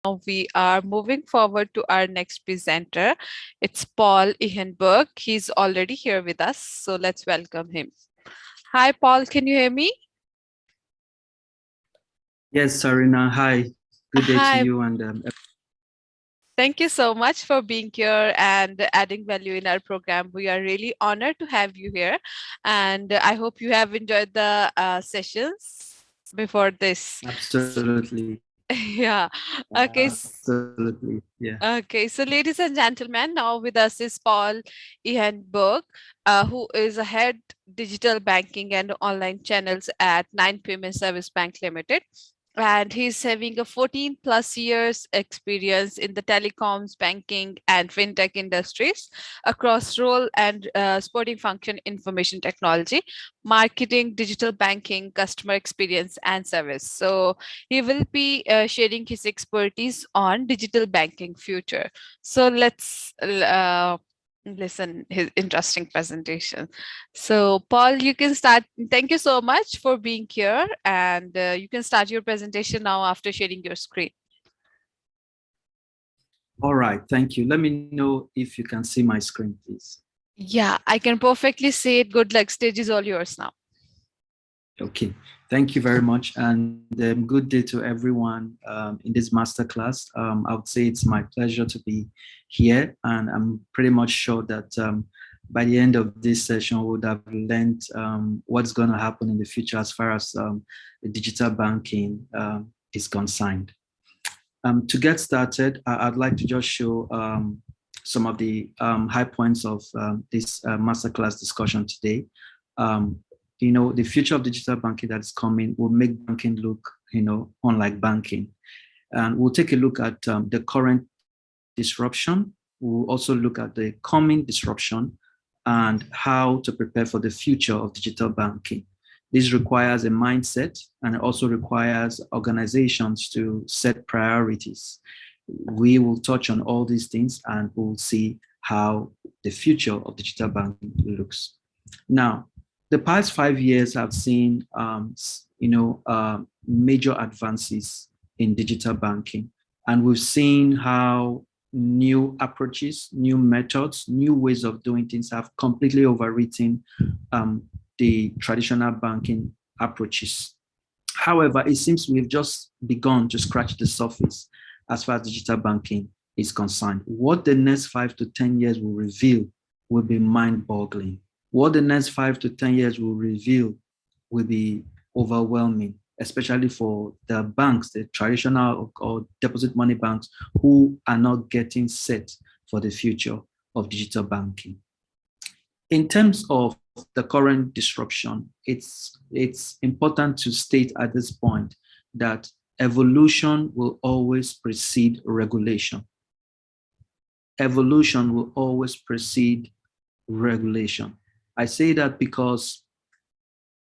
we are moving forward to our next presenter. It's Paul Ehenberg. He's already here with us, so let's welcome him. Hi, Paul. Can you hear me? Yes, Sarina. Hi. Good day to Hi. you. And Thank you so much for being here and adding value in our program. We are really honored to have you here, and I hope you have enjoyed the sessions before this. absolutely. Yeah. Okay. Absolutely. Yeah. Okay, so ladies and gentlemen, now with us is Paul Ehenberg, who is a head digital banking and online channels at Nine Payment Service Bank Limited. And he's having a 14 plus years experience in the telecoms, banking, and fintech industries across role and supporting function information technology, marketing, digital banking, customer experience, and service. So he will be sharing his expertise on digital banking future. So let's listen his interesting presentation. So Paul, you can start. Thank you so much for being here, and you can start your presentation now after sharing your screen. All right. Thank you. Let me know if you can see my screen, please. Yeah, I can perfectly say it. Good luck. Stage is all yours now. Okay. Thank you very much. And good day to everyone in this masterclass. I would say it's my pleasure to be here. And I'm pretty much sure that by the end of this session, we would have learned what's going to happen in the future as far as the digital banking is concerned. To get started, I'd like to just show some of the high points of this masterclass discussion today. Um, the future of digital banking that is coming will make banking look, unlike banking. And we'll take a look at the current disruption. We'll also look at the coming disruption and how to prepare for the future of digital banking. This requires a mindset and it also requires organizations to set priorities. We will touch on all these things and we'll see how the future of digital banking looks. Now, the past 5 years have seen, major advances in digital banking, and we've seen how new approaches, new methods, new ways of doing things have completely overwritten the traditional banking approaches. However, it seems we've just begun to scratch the surface as far as digital banking is concerned. What the next 5 to 10 years will reveal will be mind-boggling. What the next 5 to 10 years will reveal will be overwhelming, especially for the banks, the traditional or deposit money banks who are not getting set for the future of digital banking. In terms of the current disruption, it's important to state at this point that evolution will always precede regulation. Evolution will always precede regulation. I say that because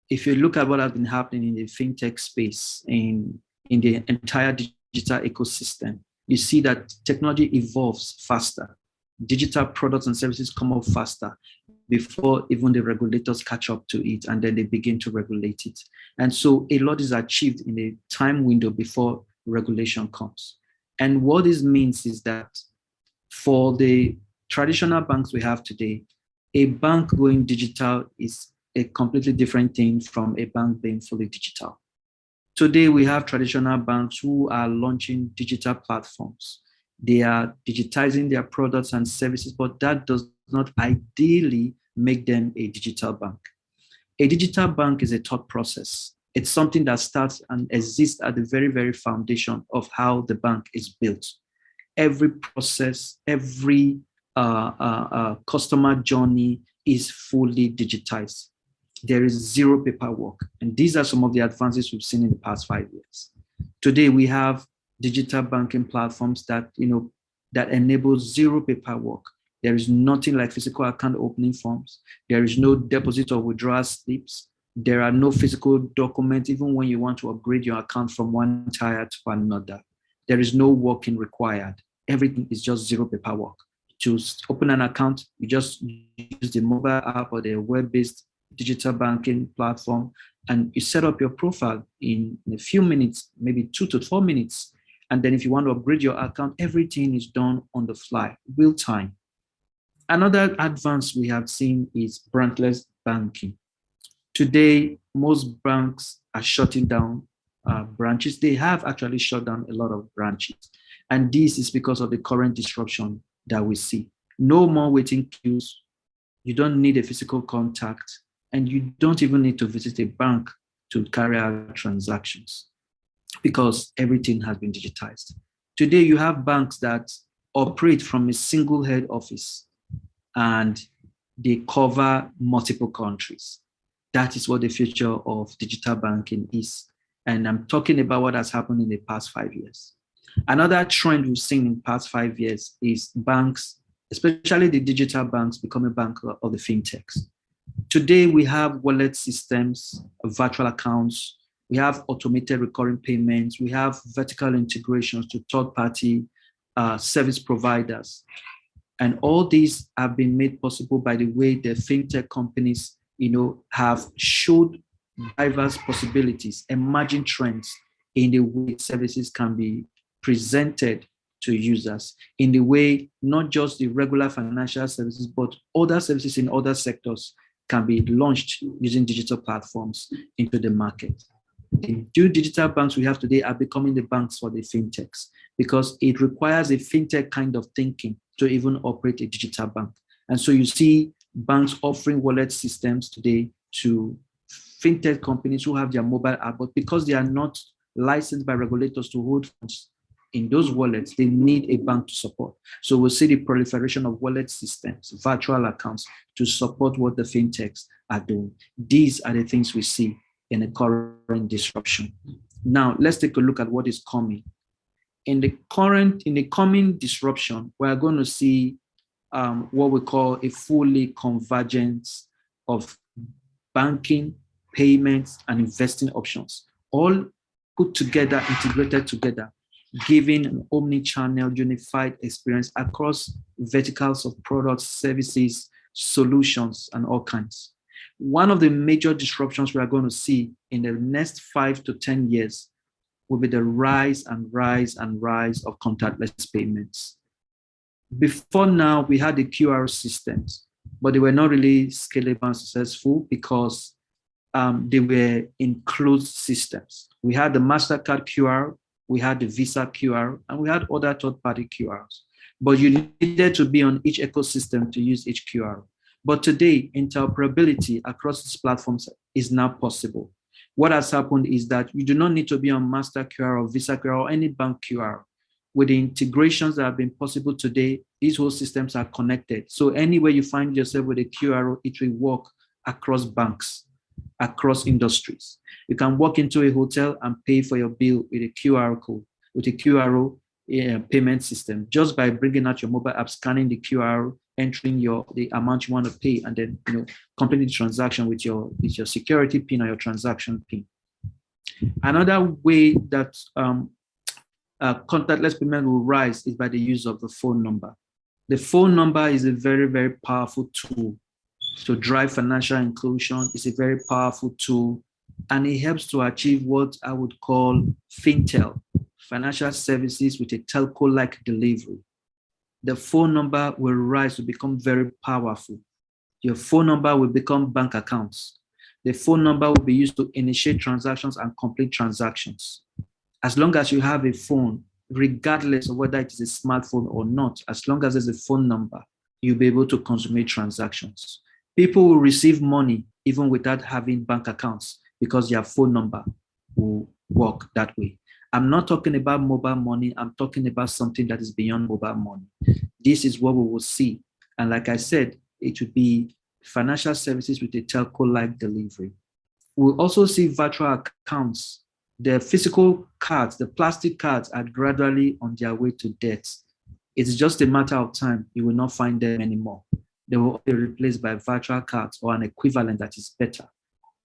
if you look at what has been happening in the fintech space, in the entire digital ecosystem, you see that technology evolves faster. Digital products and services come up faster before even the regulators catch up to it, and then they begin to regulate it. And so a lot is achieved in a time window before regulation comes. And what this means is that for the traditional banks we have today, a bank going digital is a completely different thing from a bank being fully digital. Today, we have traditional banks who are launching digital platforms. They are digitizing their products and services, but that does not ideally make them a digital bank. A digital bank is a thought process. It's something that starts and exists at the very, very foundation of how the bank is built. Every process, every customer journey is fully digitized. There is zero paperwork. And these are some of the advances we've seen in the past 5 years. Today, we have digital banking platforms that, that enable zero paperwork. There is nothing like physical account opening forms. There is no deposit or withdrawal slips. There are no physical documents, even when you want to upgrade your account from one tier to another. There is no working required. Everything is just zero paperwork. To open an account, you just use the mobile app or the web-based digital banking platform, and you set up your profile in a few minutes, maybe 2 to 4 minutes, And then if you want to upgrade your account, everything is done on the fly, real time. Another advance we have seen is branchless banking. Today, most banks are shutting down branches. They have actually shut down a lot of branches. And this is because of the current disruption that we see. No more waiting queues. You don't need a physical contact, and you don't even need to visit a bank to carry out transactions because everything has been digitized. Today, you have banks that operate from a single head office and they cover multiple countries. That is what the future of digital banking is. And I'm talking about what has happened in the past 5 years. Another trend we've seen in the past 5 years is banks, especially the digital banks, becoming bank of the fintechs. Today, we have wallet systems, virtual accounts, we have automated recurring payments, we have vertical integrations to third-party service providers. And all these have been made possible by the way the fintech companies, have showed diverse possibilities, emerging trends in the way services can be presented to users, in the way not just the regular financial services, but other services in other sectors can be launched using digital platforms into the market. The two digital banks we have today are becoming the banks for the fintechs because it requires a fintech kind of thinking to even operate a digital bank. And so you see banks offering wallet systems today to fintech companies who have their mobile app, but because they are not licensed by regulators to hold funds in those wallets, they need a bank to support. So we'll see the proliferation of wallet systems, virtual accounts to support what the fintechs are doing. These are the things we see in the current disruption. Now, let's take a look at what is coming. In the coming disruption, we're going to see what we call a fully convergence of banking, payments, and investing options, all put together, integrated together, giving an omni-channel unified experience across verticals of products, services, solutions, and all kinds. One of the major disruptions we are going to see in the next 5 to 10 years will be the rise and rise and rise of contactless payments. Before now, we had the QR systems, but they were not really scalable and successful because they were in closed systems. We had the MasterCard QR, we had the Visa QR, and we had other third-party QRs. But you needed to be on each ecosystem to use each QR. But today, interoperability across these platforms is now possible. What has happened is that you do not need to be on Master QR or Visa QR or any bank QR. With the integrations that have been possible today, these whole systems are connected. So anywhere you find yourself with a QR, it will work across banks, across industries. You can walk into a hotel and pay for your bill with a QR code, with a QR payment system, just by bringing out your mobile app, scanning the QR, entering the amount you want to pay, and then completing the transaction with your security PIN or your transaction PIN. Another way that contactless payment will rise is by the use of the phone number. The phone number is a very, very powerful tool to drive financial inclusion. It's a very powerful tool, and it helps to achieve what I would call Fintech, financial services with a telco-like delivery. The phone number will rise to become very powerful. Your phone number will become bank accounts. The phone number will be used to initiate transactions and complete transactions. As long as you have a phone, regardless of whether it is a smartphone or not, as long as there's a phone number, you'll be able to consummate transactions. People will receive money even without having bank accounts because their phone number will work that way. I'm not talking about mobile money. I'm talking about something that is beyond mobile money. This is what we will see. And like I said, it would be financial services with a telco-like delivery. We'll also see virtual accounts. The physical cards, the plastic cards are gradually on their way to death. It's just a matter of time. You will not find them anymore. They will be replaced by virtual cards or an equivalent that is better.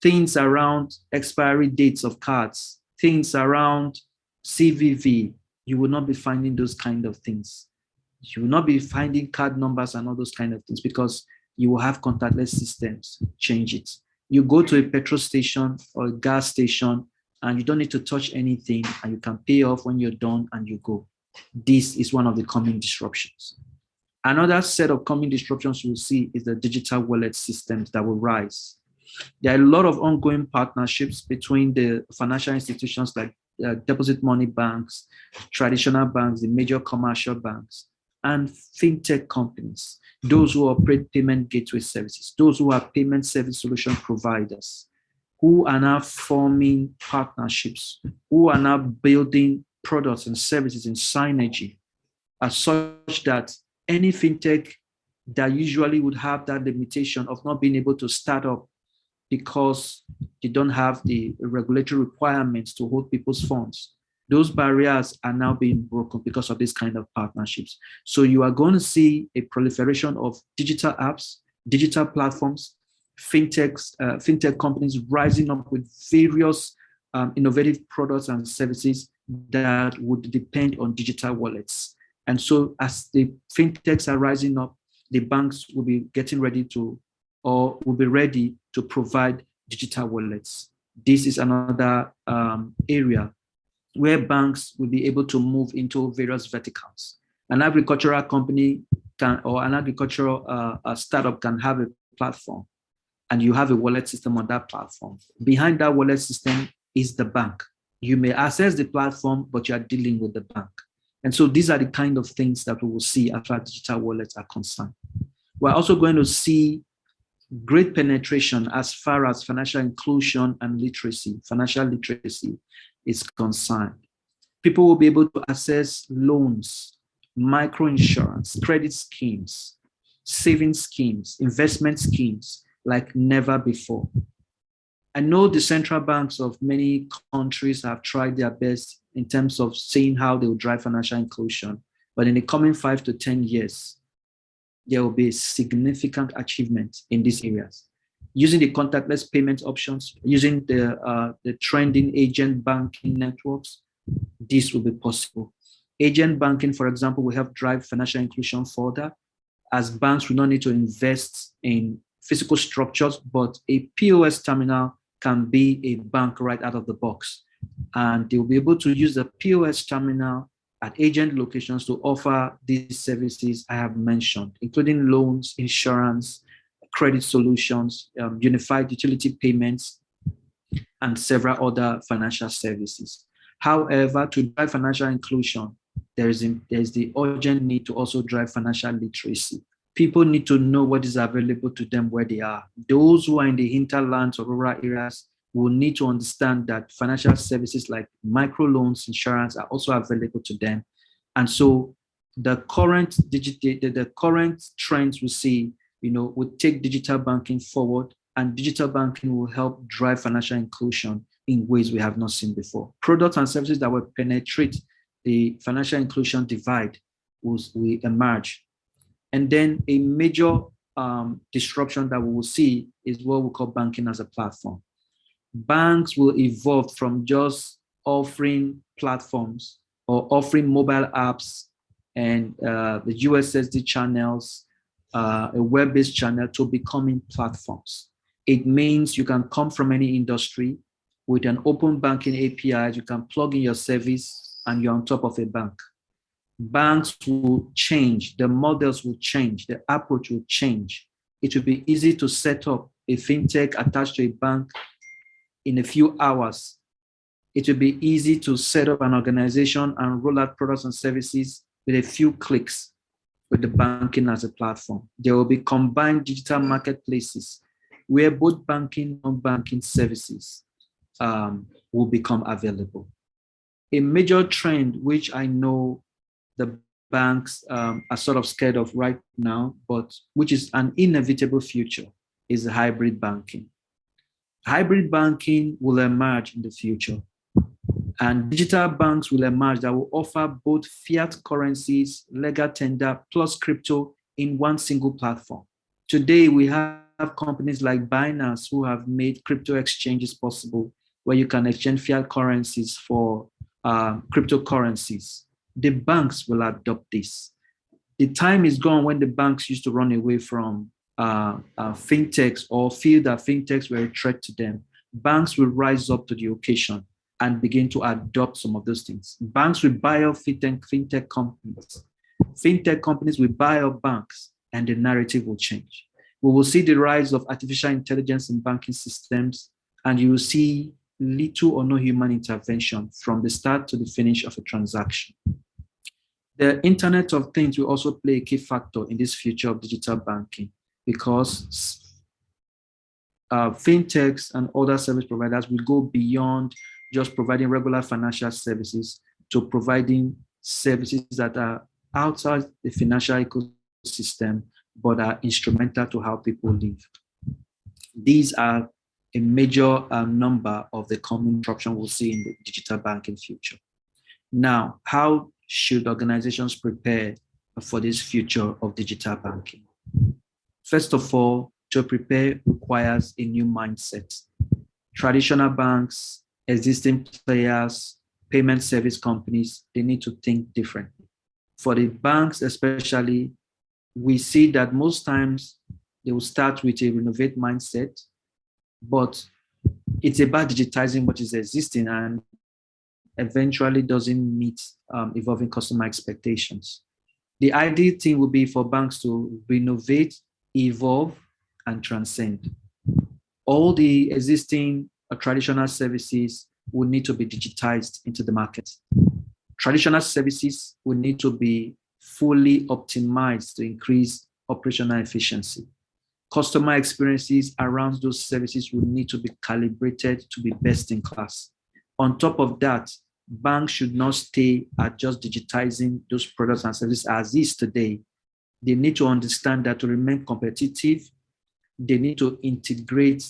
Things around expiry dates of cards, things around CVV, you will not be finding those kind of things. You will not be finding card numbers and all those kind of things because you will have contactless systems change it. You go to a petrol station or a gas station, and you don't need to touch anything, and you can pay off when you're done and you go. This is one of the coming disruptions. Another set of coming disruptions we'll see is the digital wallet systems that will rise. There are a lot of ongoing partnerships between the financial institutions like deposit money banks, traditional banks, the major commercial banks, and fintech companies, those who operate payment gateway services, those who are payment service solution providers, who are now forming partnerships, who are now building products and services in synergy as such that any fintech that usually would have that limitation of not being able to start up because they don't have the regulatory requirements to hold people's funds. Those barriers are now being broken because of this kind of partnerships. So you are going to see a proliferation of digital apps, digital platforms, fintech companies rising up with various innovative products and services that would depend on digital wallets. And so as the fintechs are rising up, the banks will be getting ready to, or will be ready to provide digital wallets. This is another area where banks will be able to move into various verticals. An agricultural company can, or an agricultural startup can have a platform, and you have a wallet system on that platform. Behind that wallet system is the bank. You may access the platform, but you are dealing with the bank. And so these are the kind of things that we will see as far as digital wallets are concerned. We're also going to see great penetration as far as financial inclusion and literacy, financial literacy is concerned. People will be able to access loans, microinsurance, credit schemes, saving schemes, investment schemes like never before. I know the central banks of many countries have tried their best in terms of saying how they will drive financial inclusion, but in the coming 5 to 10 years, there will be significant achievement in these areas. Using the contactless payment options, using the trending agent banking networks, this will be possible. Agent banking, for example, will help drive financial inclusion further, as banks will not need to invest in physical structures, but a POS terminal can be a bank right out of the box. And they will be able to use the POS terminal at agent locations to offer these services I have mentioned, including loans, insurance, credit solutions, unified utility payments, and several other financial services. However, to drive financial inclusion, there's the urgent need to also drive financial literacy. People need to know what is available to them where they are. Those who are in the hinterlands or rural areas will need to understand that financial services like microloans, insurance are also available to them. And so the current the current trends we see, will take digital banking forward, and digital banking will help drive financial inclusion in ways we have not seen before. Products and services that will penetrate the financial inclusion divide will emerge. And then a major disruption that we will see is what we call banking as a platform. Banks will evolve from just offering platforms or offering mobile apps and the USSD channels, a web-based channel, to becoming platforms. It means you can come from any industry with an open banking API, you can plug in your service and you're on top of a bank. Banks will change, the models will change, the approach will change. It will be easy to set up a fintech attached to a bank in a few hours. It will be easy to set up an organization and roll out products and services with a few clicks with the banking as a platform. There will be combined digital marketplaces where both banking and non-banking services will become available. A major trend, which I know the banks are sort of scared of right now, but which is an inevitable future, is hybrid banking. Hybrid banking will emerge in the future, and digital banks will emerge that will offer both fiat currencies, legal tender, plus crypto in one single platform. Today, we have companies like Binance who have made crypto exchanges possible, where you can exchange fiat currencies for cryptocurrencies. The banks will adopt this. The time is gone when the banks used to run away from fintechs or feel that fintechs were a threat to them. Banks will rise up to the occasion and begin to adopt some of those things. Banks will buy up fintech companies. Fintech companies will buy up banks, and the narrative will change. We will see the rise of artificial intelligence in banking systems, and you will see little or no human intervention from the start to the finish of a transaction. The Internet of Things will also play a key factor in this future of digital banking because fintechs and other service providers will go beyond just providing regular financial services to providing services that are outside the financial ecosystem but are instrumental to how people live. These are a major number of the common disruption we'll see in the digital banking future. Now, how should organizations prepare for this future of digital banking? First of all, to prepare requires a new mindset. Traditional banks, existing players, payment service companies, they need to think differently. For the banks especially, we see that most times they will start with a renovate mindset, but it's about digitizing what is existing and eventually doesn't meet evolving customer expectations. The ideal thing would be for banks to renovate, evolve, and transcend. All the existing traditional services will need to be digitized into the market. Traditional services will need to be fully optimized to increase operational efficiency. Customer experiences around those services will need to be calibrated to be best in class. On top of that, banks should not stay at just digitizing those products and services as is today. They need to understand that to remain competitive, they need to integrate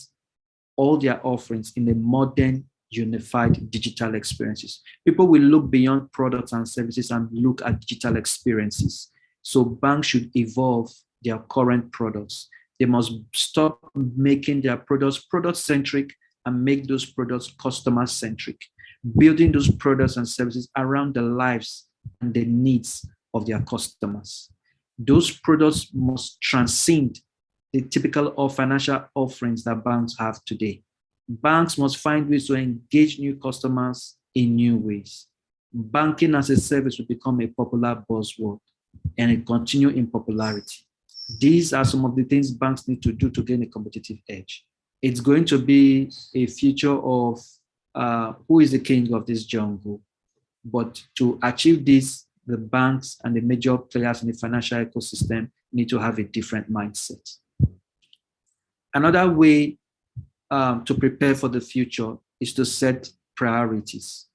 all their offerings in a modern, unified digital experiences. People will look beyond products and services and look at digital experiences. So banks should evolve their current products. They must stop making their products product-centric and make those products customer-centric, building those products and services around the lives and the needs of their customers. Those products must transcend the typical or financial offerings that banks have today. Banks must find ways to engage new customers in new ways. Banking as a service will become a popular buzzword and it continue in popularity. These are some of the things banks need to do to gain a competitive edge. It's going to be a future of who is the king of this jungle. But to achieve this, the banks and the major players in the financial ecosystem need to have a different mindset. Another way to prepare for the future is to set priorities.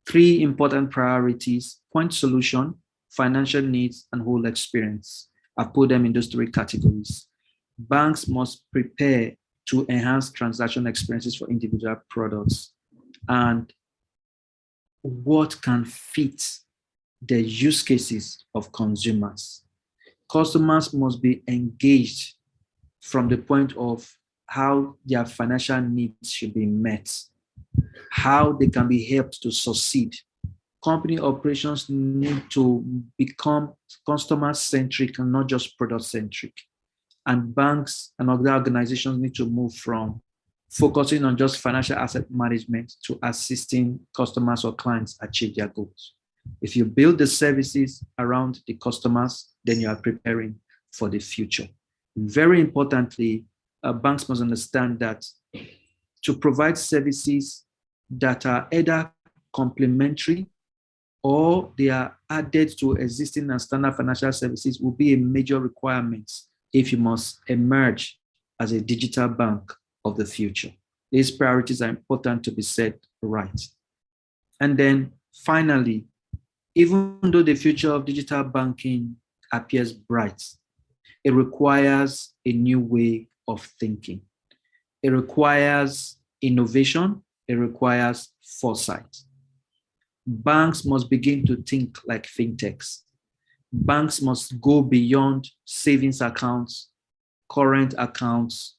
Three important priorities: point solution, financial needs, and whole experience. I put them in those three categories. Banks must prepare to enhance transaction experiences for individual products and what can fit the use cases of consumers. Customers must be engaged from the point of how their financial needs should be met, how they can be helped to succeed. Company operations need to become customer-centric and not just product-centric. And banks and other organizations need to move from focusing on just financial asset management to assisting customers or clients achieve their goals. If you build the services around the customers, then you are preparing for the future. Very importantly, banks must understand that to provide services that are either complementary or they are added to existing and standard financial services will be a major requirement if you must emerge as a digital bank of the future. These priorities are important to be set right. And then finally, even though the future of digital banking appears bright, it requires a new way of thinking. It requires innovation. It requires foresight. Banks must begin to think like fintechs. Banks must go beyond savings accounts, current accounts,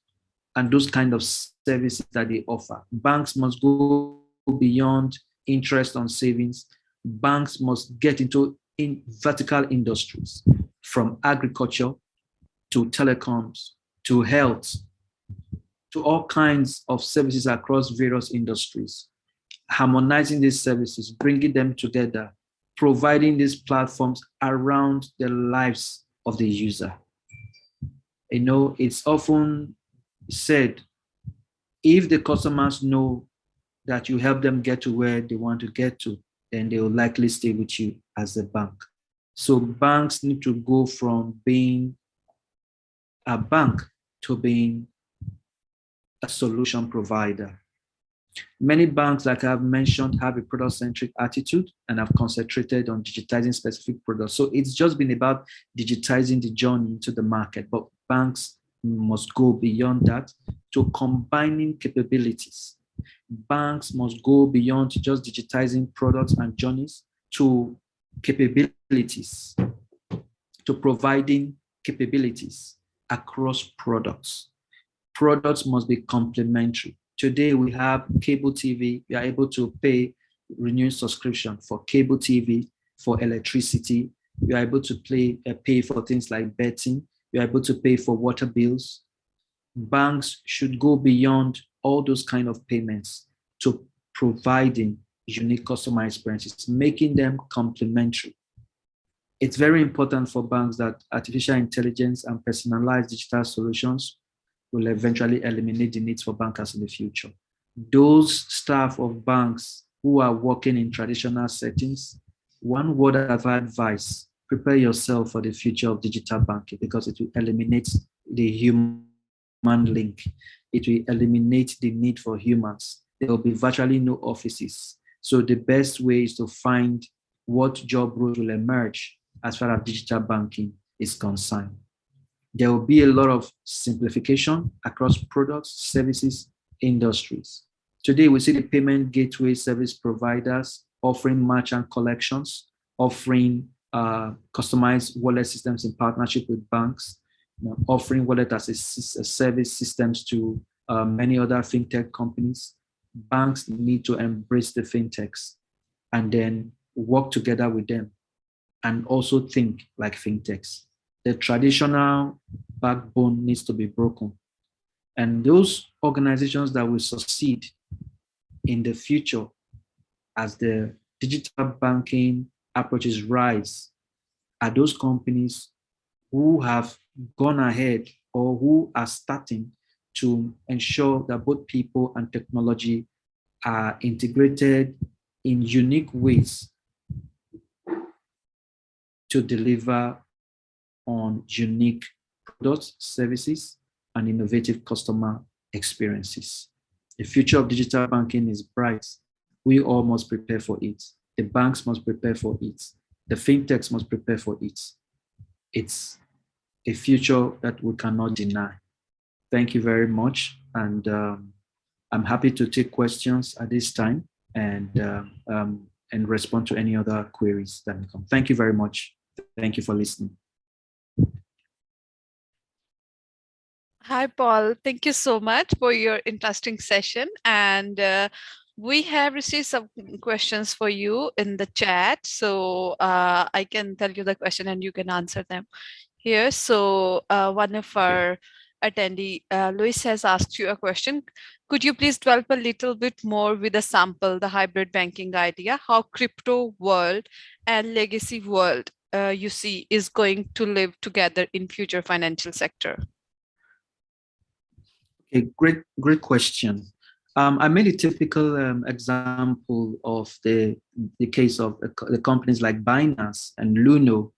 and those kind of services that they offer. Banks must go beyond interest on savings. Banks must get into vertical industries, from agriculture to telecoms to health to all kinds of services across various industries. harmonizing these services, bringing them together, providing these platforms around the lives of the user. It's often said, if the customers know that you help them get to where they want to get to, then they will likely stay with you as a bank. So banks need to go from being a bank to being a solution provider. Many banks, like I've mentioned, have a product-centric attitude and have concentrated on digitizing specific products. So it's just been about digitizing the journey into the market, but banks must go beyond that to combining capabilities. Banks must go beyond just digitizing products and journeys to capabilities, to providing capabilities across products. Products must be complementary. Today we have cable TV. We are able to pay renewed subscription for cable TV, for electricity. We are able to pay for things like betting. We are able to pay for water bills. Banks should go beyond all those kind of payments to providing unique customer experiences, making them complementary. It's very important for banks that artificial intelligence and personalized digital solutions will eventually eliminate the needs for bankers in the future. Those staff of banks who are working in traditional settings, one word of advice: prepare yourself for the future of digital banking, because it will eliminate the human link. It will eliminate the need for humans. There will be virtually no offices. So the best way is to find what job roles will emerge as far as digital banking is concerned. There will be a lot of simplification across products, services, industries. Today, we see the payment gateway service providers offering merchant collections, offering customized wallet systems in partnership with banks, offering wallet as a service systems to many other fintech companies. Banks need to embrace the fintechs and then work together with them and also think like fintechs. The traditional backbone needs to be broken. And those organizations that will succeed in the future as the digital banking approaches rise are those companies who have gone ahead or who are starting to ensure that both people and technology are integrated in unique ways to deliver on unique products, services, and innovative customer experiences. The future of digital banking is bright. We all must prepare for it. The banks must prepare for it. The fintechs must prepare for it. It's a future that we cannot deny. Thank you very much. And I'm happy to take questions at this time and respond to any other queries that may come. Thank you very much. Thank you for listening. Hi, Paul. Thank you so much for your interesting session. And we have received some questions for you in the chat. So I can tell you the question and you can answer them here. So one of our attendee, Luis, has asked you a question. Could you please delve a little bit more with a sample, the hybrid banking idea, how crypto world and legacy world you see is going to live together in future financial sector? Okay, great question. I made a typical example of the case of the companies like Binance and Luno,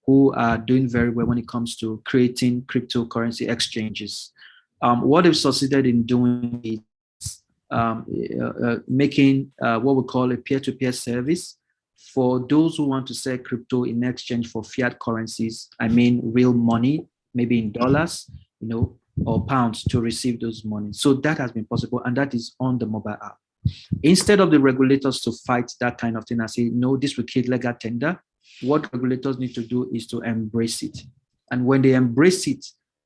who are doing very well when it comes to creating cryptocurrency exchanges. What they've succeeded in doing is making what we call a peer-to-peer service for those who want to sell crypto in exchange for fiat currencies. I mean, real money, maybe in dollars, or pounds to receive those money. So that has been possible, and that is on the mobile app. Instead of the regulators to fight that kind of thing and say, no, this will kill legal tender, what regulators need to do is to embrace it. And when they embrace it,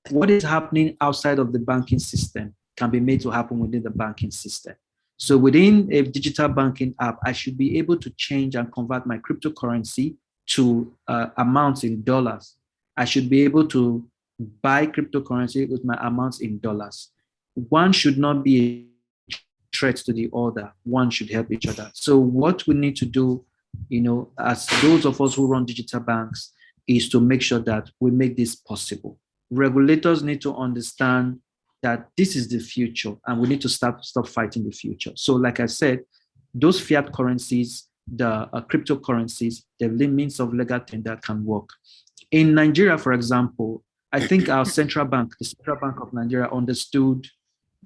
what is happening outside of the banking system can be made to happen within the banking system. So within a digital banking app, I should be able to change and convert my cryptocurrency to amounts in dollars. I should be able to buy cryptocurrency with my amounts in dollars. One should not be a threat to the other. One should help each other. So what we need to do, as those of us who run digital banks, is to make sure that we make this possible. Regulators need to understand that this is the future and we need to stop fighting the future. So like I said, those fiat currencies, the cryptocurrencies, the means of legal tender can work. In Nigeria, for example, I think our central bank, the Central Bank of Nigeria, understood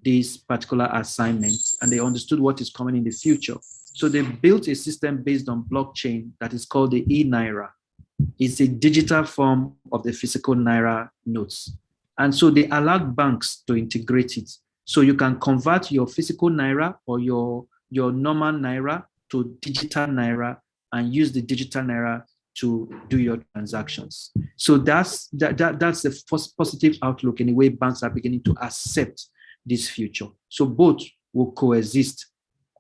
this particular assignment and they understood what is coming in the future. So they built a system based on blockchain that is called the e-Naira. It's a digital form of the physical Naira notes. And so they allowed banks to integrate it. So you can convert your physical Naira or your normal Naira to digital Naira and use the digital Naira to do your transactions. So that's the positive outlook in the way banks are beginning to accept this future. So both will coexist.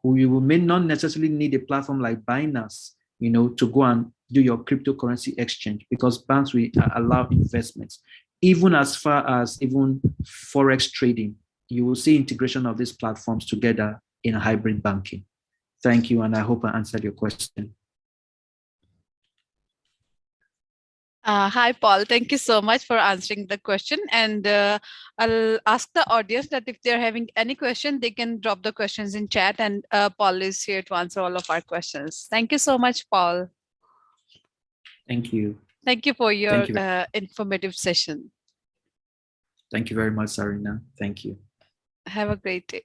You may not necessarily need a platform like Binance, to go and do your cryptocurrency exchange because banks will allow investments. Even as far as even Forex trading, you will see integration of these platforms together in a hybrid banking. Thank you, and I hope I answered your question. Hi, Paul. Thank you so much for answering the question. And I'll ask the audience that if they're having any question, they can drop the questions in chat, and Paul is here to answer all of our questions. Thank you so much, Paul. Thank you. Thank you for your informative session. Thank you very much, Sarina. Thank you. Have a great day.